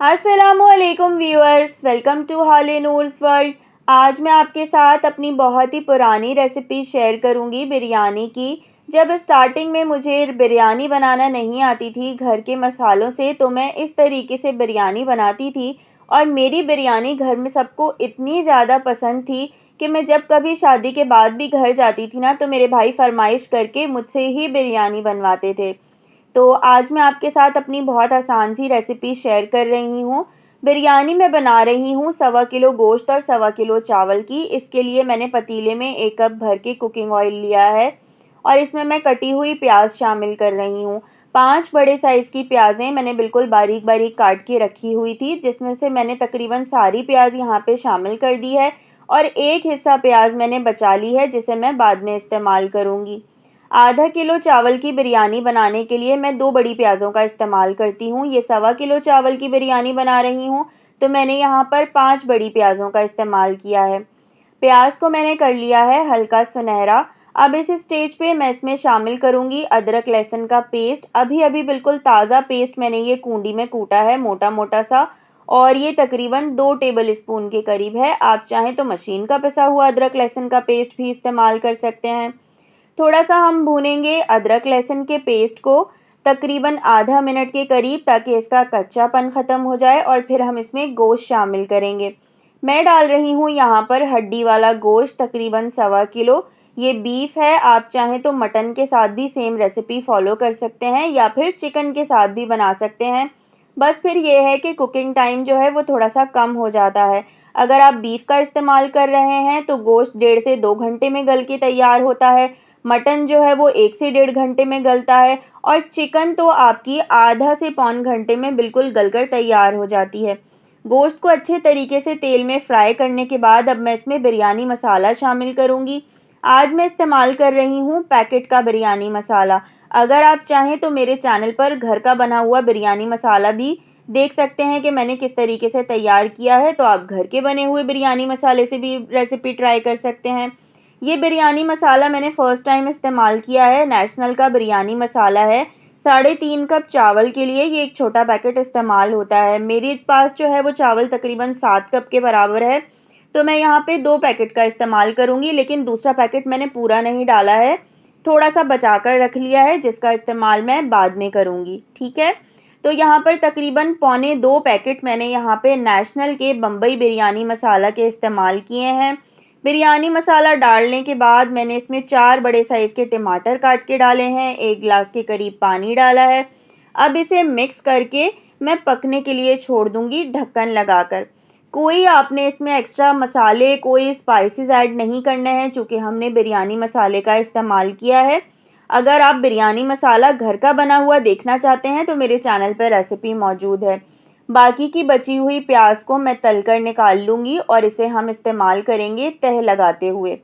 अस्सलामुअलैकुम viewers, welcome to holy Noor's world. आज मैं आपके साथ अपनी बहुत ही पुरानी रेसिपी शेयर करूंगी बिरयानी की। जब स्टार्टिंग में मुझे बिरयानी बनाना नहीं आती थी घर के मसालों से, तो मैं इस तरीके से बिरयानी बनाती थी और मेरी बिरयानी घर में सबको इतनी ज़्यादा पसंद थी कि मैं जब कभी शादी के बाद भी घर जाती थी ना, तो मेरे भाई फरमाइश करके मुझसे ही बिरयानी बनवाते थे। तो आज मैं आपके साथ अपनी बहुत आसान सी रेसिपी शेयर कर रही हूँ। बिरयानी मैं बना रही हूँ 1.25 किलो गोश्त और 1.25 किलो चावल की। इसके लिए मैंने पतीले में 1 कप भर के कुकिंग ऑयल लिया है और इसमें मैं कटी हुई प्याज शामिल कर रही हूँ। 5 बड़े साइज़ की प्याज़ें मैंने बिल्कुल बारीक बारीक काट के रखी हुई थी, जिसमें से मैंने तकरीबन सारी प्याज यहाँ पे शामिल कर दी है और एक हिस्सा प्याज मैंने बचा ली है, जिसे मैं बाद में इस्तेमाल करूँगी। आधा किलो चावल की बिरयानी बनाने के लिए मैं 2 बड़ी प्याज़ों का इस्तेमाल करती हूँ। ये 1.25 किलो चावल की बिरयानी बना रही हूँ, तो मैंने यहाँ पर 5 बड़ी प्याज़ों का इस्तेमाल किया है। प्याज को मैंने कर लिया है हल्का सुनहरा। अब इस स्टेज पे मैं इसमें शामिल करूँगी अदरक लहसुन का पेस्ट। अभी अभी बिल्कुल ताज़ा पेस्ट मैंने ये कूंडी में कूटा है मोटा मोटा सा, और ये तकरीबन 2 टेबल स्पून के करीब है। आप चाहें तो मशीन का पिसा हुआ अदरक लहसुन का पेस्ट भी इस्तेमाल कर सकते हैं। थोड़ा सा हम भूनेंगे अदरक लहसुन के पेस्ट को तकरीबन आधा मिनट के करीब, ताकि इसका कच्चापन ख़त्म हो जाए, और फिर हम इसमें गोश्त शामिल करेंगे। मैं डाल रही हूँ यहाँ पर हड्डी वाला गोश्त तकरीबन 1.25 किलो। ये बीफ है। आप चाहें तो मटन के साथ भी सेम रेसिपी फॉलो कर सकते हैं या फिर चिकन के साथ भी बना सकते हैं। बस फिर ये है कि कुकिंग टाइम जो है वो थोड़ा सा कम हो जाता है। अगर आप बीफ का इस्तेमाल कर रहे हैं तो गोश्त 1.5 से 2 घंटे में गल के तैयार होता है। मटन जो है वो 1 से 1.5 घंटे में गलता है, और चिकन तो आपकी आधा से पौन घंटे में बिल्कुल गलकर तैयार हो जाती है। गोश्त को अच्छे तरीके से तेल में फ्राई करने के बाद अब मैं इसमें बिरयानी मसाला शामिल करूंगी। आज मैं इस्तेमाल कर रही हूँ पैकेट का बिरयानी मसाला। अगर आप चाहें तो मेरे चैनल पर घर का बना हुआ बिरयानी मसाला भी देख सकते हैं कि मैंने किस तरीके से तैयार किया है, तो आप घर के बने हुए बिरयानी मसाले से भी रेसिपी ट्राई कर सकते हैं। ये बिरयानी मसाला मैंने फ़र्स्ट टाइम इस्तेमाल किया है। नेशनल का बिरयानी मसाला है। 3.5 कप चावल के लिए ये एक छोटा पैकेट इस्तेमाल होता है। मेरे पास जो है वो चावल तकरीबन 7 कप के बराबर है, तो मैं यहाँ पे 2 पैकेट का इस्तेमाल करूँगी, लेकिन दूसरा पैकेट मैंने पूरा नहीं डाला है, थोड़ा सा बचा कर रख लिया है, जिसका इस्तेमाल मैं बाद में करूँगी। ठीक है, तो यहाँ पर तकरीबन पौने 2 पैकेट मैंने यहाँ पे नेशनल के बम्बई बिरयानी मसाला के इस्तेमाल किए हैं। बिरयानी मसाला डालने के बाद मैंने इसमें 4 बड़े साइज़ के टमाटर काट के डाले हैं, 1 गिलास के करीब पानी डाला है। अब इसे मिक्स करके मैं पकने के लिए छोड़ दूंगी ढक्कन लगाकर। कोई आपने इसमें एक्स्ट्रा मसाले, कोई स्पाइसेस ऐड नहीं करने हैं, चूँकि हमने बिरयानी मसाले का इस्तेमाल किया है। अगर आप बिरयानी मसाला घर का बना हुआ देखना चाहते हैं तो मेरे चैनल पर रेसिपी मौजूद है। बाकी की बची हुई प्याज को मैं तलकर निकाल लूँगी और इसे हम इस्तेमाल करेंगे तह लगाते हुए।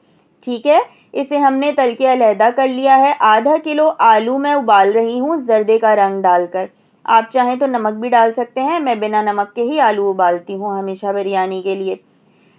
ठीक है, इसे हमने तल के अलहदा कर लिया है। आधा किलो आलू मैं उबाल रही हूँ जर्दे का रंग डालकर। आप चाहें तो नमक भी डाल सकते हैं, मैं बिना नमक के ही आलू उबालती हूँ हमेशा बिरयानी के लिए।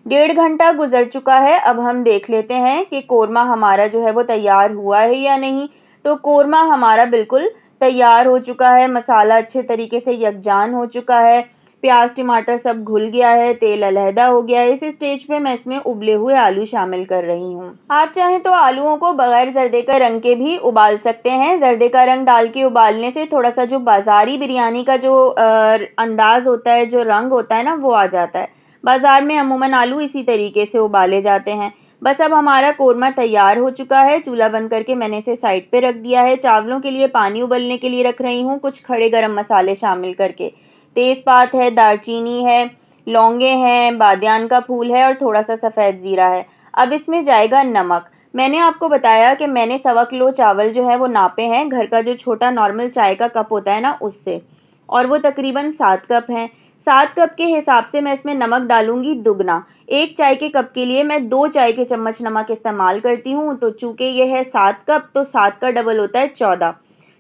1.5 घंटा गुजर चुका है। अब हम देख लेते हैं कि कोरमा हमारा जो है वो तैयार हुआ है या नहीं। तो कोरमा हमारा बिल्कुल तैयार हो चुका है। मसाला अच्छे तरीके से यकजान हो चुका है, प्याज टमाटर सब घुल गया है, तेल अलहदा हो गया है। इस स्टेज पे मैं इसमें उबले हुए आलू शामिल कर रही हूँ। आप चाहें तो आलूओं को बगैर जर्दे का रंग के भी उबाल सकते हैं। जर्दे का रंग डाल के उबालने से थोड़ा सा जो बाज़ारी बिरयानी का जो अंदाज़ होता है, जो रंग होता है ना, वो आ जाता है। बाज़ार में अमूमन आलू इसी तरीके से उबाले जाते हैं। बस अब हमारा कोरमा तैयार हो चुका है। चूल्हा बंद करके मैंने इसे साइड पे रख दिया है। चावलों के लिए पानी उबलने के लिए रख रही हूँ, कुछ खड़े गरम मसाले शामिल करके। तेज़पात है, दालचीनी है, लौंगे हैं, बादियान का फूल है और थोड़ा सा सफ़ेद ज़ीरा है। अब इसमें जाएगा नमक। मैंने आपको बताया कि मैंने 1.25 किलो चावल जो है वो नापे हैं घर का जो छोटा नॉर्मल चाय का कप होता है ना, उससे, और वो तकरीबन 7 कप हैं। 7 कप के हिसाब से मैं इसमें नमक डालूंगी दुगना। 1 चाय के कप के लिए मैं 2 चाय के चम्मच नमक इस्तेमाल करती हूँ। तो चूँकि ये है 7 कप, तो 7 का डबल होता है 14।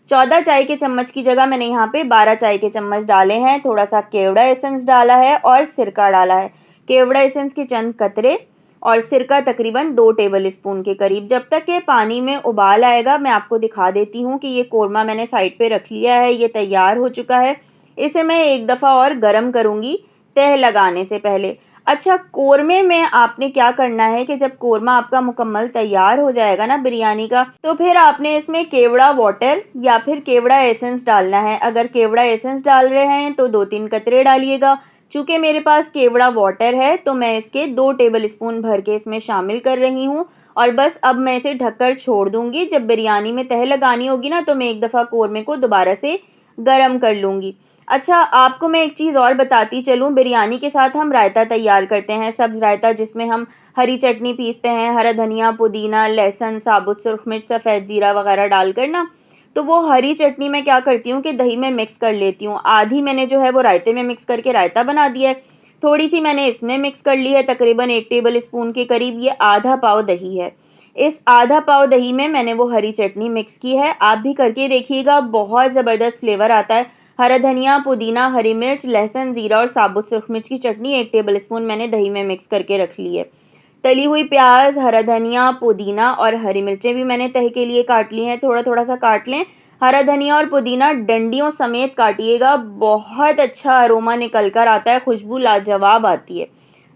14 चाय के चम्मच की जगह मैंने यहाँ पे 12 चाय के चम्मच डाले हैं। थोड़ा सा केवड़ा एसेंस डाला है और सिरका डाला है। केवड़ा एसेंस के चंद कतरे और सिरका तकरीबन 2 टेबल स्पून के करीब। जब तक ये पानी में उबाल आएगा, मैं आपको दिखा देती हूँ कि ये कोरमा मैंने साइड पे रख लिया है, ये तैयार हो चुका है। इसे मैं एक दफ़ा और गरम करूँगी तह लगाने से पहले। अच्छा, कोरमे में आपने क्या करना है कि जब कोरमा आपका मुकम्मल तैयार हो जाएगा ना बिरयानी का, तो फिर आपने इसमें केवड़ा वाटर या फिर केवड़ा एसेंस डालना है। अगर केवड़ा एसेंस डाल रहे हैं तो 2-3 कतरे डालिएगा। चूँकि मेरे पास केवड़ा वाटर है तो मैं इसके 2 टेबल स्पून भर के इसमें शामिल कर रही हूँ और बस अब मैं इसे ढककर छोड़ दूँगी। जब बिरयानी में तह लगानी होगी ना तो मैं एक दफ़ा कोरमे को दोबारा से गरम कर लूँगी। अच्छा, आपको मैं एक चीज़ और बताती चलूँ, बिरयानी के साथ हम रायता तैयार करते हैं, सब्ज़ रायता, जिसमें हम हरी चटनी पीसते हैं, हरा धनिया, पुदीना, लहसुन, साबुत सुर्ख मिर्च, सफ़ेद ज़ीरा वगैरह डालकर ना। तो वो हरी चटनी मैं क्या करती हूँ कि दही में मिक्स कर लेती हूँ। आधी मैंने जो है वो रायते में मिक्स करके रायता बना दिया है, थोड़ी-सी मैंने इसमें मिक्स कर ली है, तकरीबन 1 टेबल स्पून के करीब, ये आधा पाव दही है। इस आधा पाव दही में मैंने वो हरी चटनी मिक्स की है। आप भी करके देखिएगा, बहुत ज़बरदस्त फ्लेवर आता है। हरा धनिया, पुदीना, हरी मिर्च, लहसुन, ज़ीरा और साबुत सुर्ख मिर्च की चटनी 1 टेबल स्पून मैंने दही में मिक्स करके रख ली है। तली हुई प्याज, हरा धनिया, पुदीना और हरी मिर्चें भी मैंने तह के लिए काट ली हैं, थोड़ा-थोड़ा सा काट लें। हरा धनिया और पुदीना डंडियों समेत काटिएगा, बहुत अच्छा अरोमा निकल कर आता है, खुशबू लाजवाब आती है।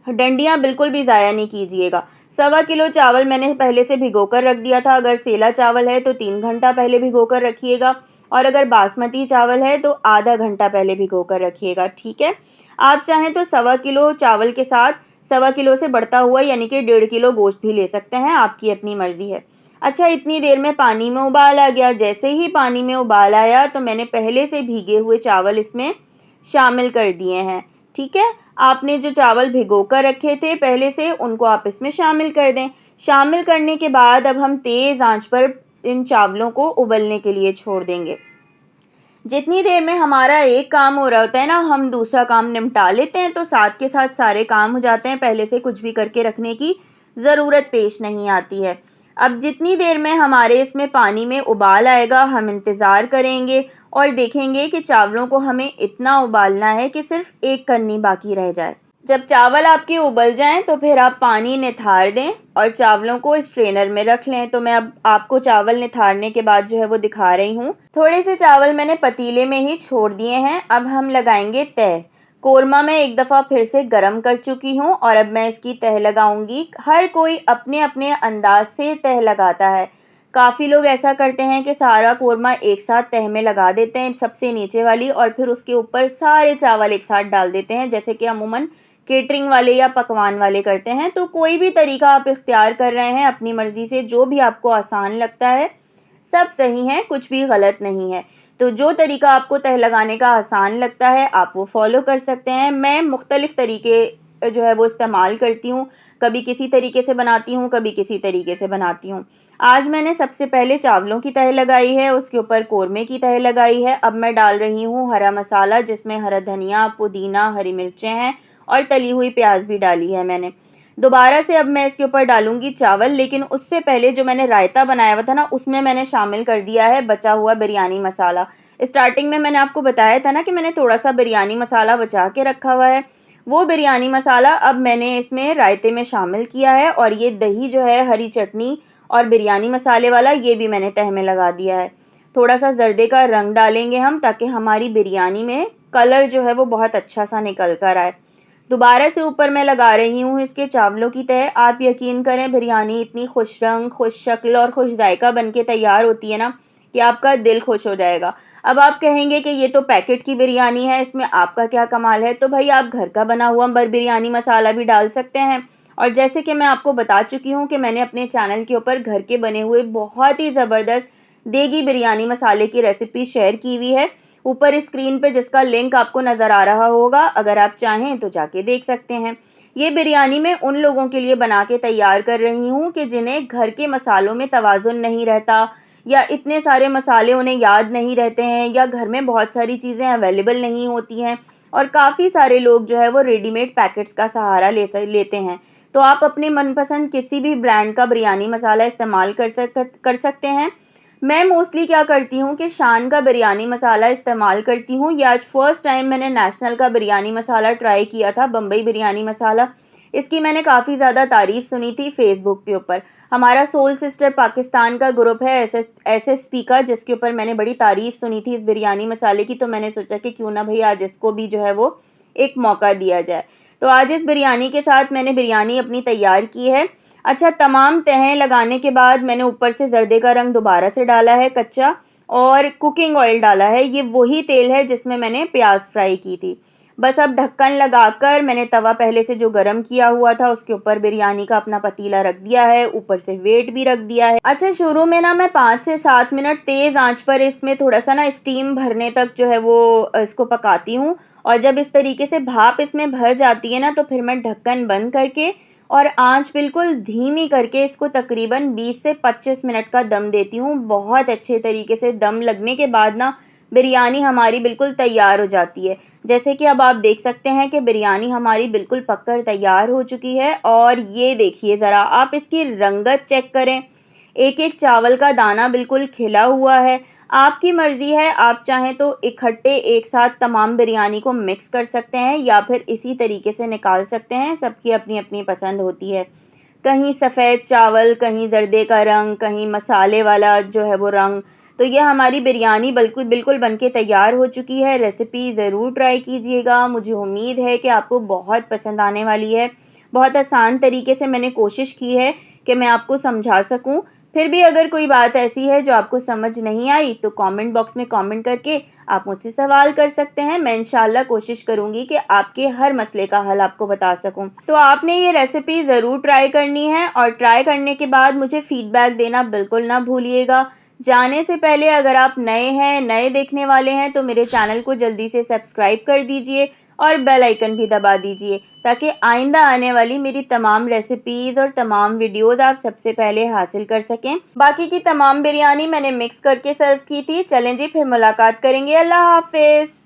डंडियाँ बिल्कुल भी ज़ाया नहीं कीजिएगा। 1.25 किलो चावल मैंने पहले से भिगोकर रख दिया था। अगर सेला चावल है तो 3 घंटा पहले भिगोकर रखिएगा और अगर बासमती चावल है तो आधा घंटा पहले भिगोकर रखिएगा, ठीक है? आप चाहें तो 1.25 किलो चावल के साथ 1.25 किलो से बढ़ता हुआ यानी कि 1.5 किलो गोश्त भी ले सकते हैं, आपकी अपनी मर्ज़ी है। अच्छा, इतनी देर में पानी में उबाल आ गया। जैसे ही पानी में उबाल आया तो मैंने पहले से भीगे हुए चावल इसमें शामिल कर दिए हैं, ठीक है? आपने जो चावल भिगोकर रखे थे पहले से, उनको आप इसमें शामिल कर दें। शामिल करने के बाद अब हम तेज़ आंच पर इन चावलों को उबलने के लिए छोड़ देंगे। जितनी देर में हमारा एक काम हो रहा होता है ना, हम दूसरा काम निपटा लेते हैं, तो साथ के साथ सारे काम हो जाते हैं, पहले से कुछ भी करके रखने की ज़रूरत पेश नहीं आती है। अब जितनी देर में हमारे इसमें पानी में उबाल आएगा, हम इंतज़ार करेंगे और देखेंगे कि चावलों को हमें इतना उबालना है कि सिर्फ़ एक कन्नी बाकी रह जाए। जब चावल आपके उबल जाएं तो फिर आप पानी निथार दें और चावलों को स्ट्रेनर में रख लें। तो मैं अब आपको चावल निथारने के बाद जो है वो दिखा रही हूँ। थोड़े से चावल मैंने पतीले में ही छोड़ दिए हैं। अब हम लगाएंगे तह। कोरमा मैं एक दफ़ा फिर से गरम कर चुकी हूँ और अब मैं इसकी तह लगाऊंगी। हर कोई अपने अपने अंदाज से तह लगाता है। काफ़ी लोग ऐसा करते हैं कि सारा कोरमा एक साथ तह में लगा देते हैं, सबसे नीचे वाली, और फिर उसके ऊपर सारे चावल एक साथ डाल देते हैं, जैसे कि अमूमन केटरिंग वाले या पकवान वाले करते हैं। तो कोई भी तरीका आप इख्तियार कर रहे हैं अपनी मर्ज़ी से, जो भी आपको आसान लगता है, सब सही है, कुछ भी गलत नहीं है। तो जो तरीका आपको तह लगाने का आसान लगता है आप वो फॉलो कर सकते हैं। मैं मुख्तलिफ़ तरीके जो है वो इस्तेमाल करती हूँ, कभी किसी तरीके से बनाती हूँ, कभी किसी तरीके से बनाती हूँ। आज मैंने सबसे पहले चावलों की तह लगाई है, उसके ऊपर कोरमे की तह लगाई है। अब मैं डाल रही हूँ हरा मसाला, जिसमें हरा धनिया, पुदीना, हरी मिर्चें हैं और तली हुई प्याज भी डाली है मैंने। दोबारा से अब मैं इसके ऊपर डालूंगी चावल, लेकिन उससे पहले जो मैंने रायता बनाया हुआ था ना, उसमें मैंने शामिल कर दिया है बचा हुआ बिरयानी मसाला। स्टार्टिंग में मैंने आपको बताया था ना कि मैंने थोड़ा सा बिरयानी मसाला बचा के रखा हुआ है। वो बिरयानी मसाला अब मैंने इसमें रायते में शामिल किया है और ये दही जो है, हरी चटनी और बिरयानी मसाले वाला, ये भी मैंने तह में लगा दिया है। थोड़ा सा जर्दे का रंग डालेंगे हम, ताकि हमारी बिरयानी में कलर जो है वो बहुत अच्छा सा निकल कर आए। दोबारा से ऊपर मैं लगा रही हूँ इसके चावलों की तह। आप यकीन करें, बिरयानी इतनी खुश रंग, खुश शक्ल और खुश जायका बन के तैयार होती है ना कि आपका दिल खुश हो जाएगा। अब आप कहेंगे कि ये तो पैकेट की बिरयानी है, इसमें आपका क्या कमाल है? तो भाई, आप घर का बना हुआ बिरयानी मसाला भी डाल सकते हैं। और जैसे कि मैं आपको बता चुकी हूँ कि मैंने अपने चैनल के ऊपर घर के बने हुए बहुत ही ज़बरदस्त देगी बिरयानी मसाले की रेसिपी शेयर की हुई है, ऊपर स्क्रीन पे जिसका लिंक आपको नज़र आ रहा होगा। अगर आप चाहें तो जाके देख सकते हैं। ये बिरयानी मैं उन लोगों के लिए बना के तैयार कर रही हूँ कि जिन्हें घर के मसालों में तवाज़ुन नहीं रहता, या इतने सारे मसाले उन्हें याद नहीं रहते हैं, या घर में बहुत सारी चीज़ें अवेलेबल नहीं होती हैं और काफ़ी सारे लोग जो है वो रेडीमेड पैकेट्स का सहारा लेते हैं। तो आप अपने मनपसंद किसी भी ब्रांड का बिरयानी मसाला इस्तेमाल कर सकते हैं। मैं मोस्टली क्या करती हूँ कि शान का बिरयानी मसाला इस्तेमाल करती हूँ। ये आज फर्स्ट टाइम मैंने नेशनल का बिरयानी मसाला ट्राई किया था, बम्बई बिरयानी मसाला। इसकी मैंने काफ़ी ज़्यादा तारीफ़ सुनी थी फेसबुक के ऊपर। हमारा सोल सिस्टर पाकिस्तान का ग्रुप है एसएसपी का, जिसके ऊपर मैंने बड़ी तारीफ़ सुनी थी इस बिरयानी मसाले की, तो मैंने सोचा कि क्यों ना भई आज इसको भी जो है वो एक मौका दिया जाए। तो आज इस बिरयानी के साथ मैंने बिरयानी अपनी तैयार की है। अच्छा, तमाम तहें लगाने के बाद मैंने ऊपर से ज़र्दे का रंग दोबारा से डाला है कच्चा, और कुकिंग ऑयल डाला है। ये वही तेल है जिसमें मैंने प्याज फ्राई की थी। बस अब ढक्कन लगाकर मैंने तवा पहले से जो गरम किया हुआ था उसके ऊपर बिरयानी का अपना पतीला रख दिया है, ऊपर से वेट भी रख दिया है। अच्छा, शुरू में ना मैं 5 से 7 मिनट तेज़ आंच पर इसमें थोड़ा-सा ना स्टीम भरने तक जो है वो इसको पकाती हूँ, और जब इस तरीके से भाप इसमें भर जाती है ना, तो फिर मैं ढक्कन बंद करके और आंच बिल्कुल धीमी करके इसको तकरीबन 20 से 25 मिनट का दम देती हूँ। बहुत अच्छे तरीके से दम लगने के बाद ना बिरयानी हमारी बिल्कुल तैयार हो जाती है। जैसे कि अब आप देख सकते हैं कि बिरयानी हमारी बिल्कुल पककर तैयार हो चुकी है, और ये देखिए ज़रा आप इसकी रंगत चेक करें। एक-एक चावल का दाना बिल्कुल खिला हुआ है। आपकी मर्ज़ी है, आप चाहें तो इकट्ठे एक साथ तमाम बिरयानी को मिक्स कर सकते हैं या फिर इसी तरीके से निकाल सकते हैं, सबकी अपनी-अपनी पसंद होती है। कहीं सफ़ेद चावल, कहीं ज़र्दे का रंग, कहीं मसाले वाला जो है वो रंग। तो ये हमारी बिरयानी बिल्कुल बिल्कुल बनके तैयार हो चुकी है। रेसिपी ज़रूर ट्राई कीजिएगा, मुझे उम्मीद है कि आपको बहुत पसंद आने वाली है। बहुत आसान तरीके से मैंने कोशिश की है कि मैं आपको समझा सकूँ। फिर भी अगर कोई बात ऐसी है जो आपको समझ नहीं आई, तो कमेंट बॉक्स में कमेंट करके आप मुझसे सवाल कर सकते हैं। मैं इंशाल्लाह कोशिश करूँगी कि आपके हर मसले का हल आपको बता सकूँ। तो आपने ये रेसिपी ज़रूर ट्राई करनी है, और ट्राई करने के बाद मुझे फ़ीडबैक देना बिल्कुल ना भूलिएगा। जाने से पहले अगर आप नए हैं, नए देखने वाले हैं, तो मेरे चैनल को जल्दी से सब्सक्राइब कर दीजिए और बेल आइकन भी दबा दीजिए, ताकि आइंदा आने वाली मेरी तमाम रेसिपीज़ और तमाम वीडियोज़ आप सबसे पहले हासिल कर सकें। बाकी की तमाम बिरयानी मैंने मिक्स करके सर्व की थी। चलें जी, फिर मुलाकात करेंगे। अल्लाह हाफ़िज़।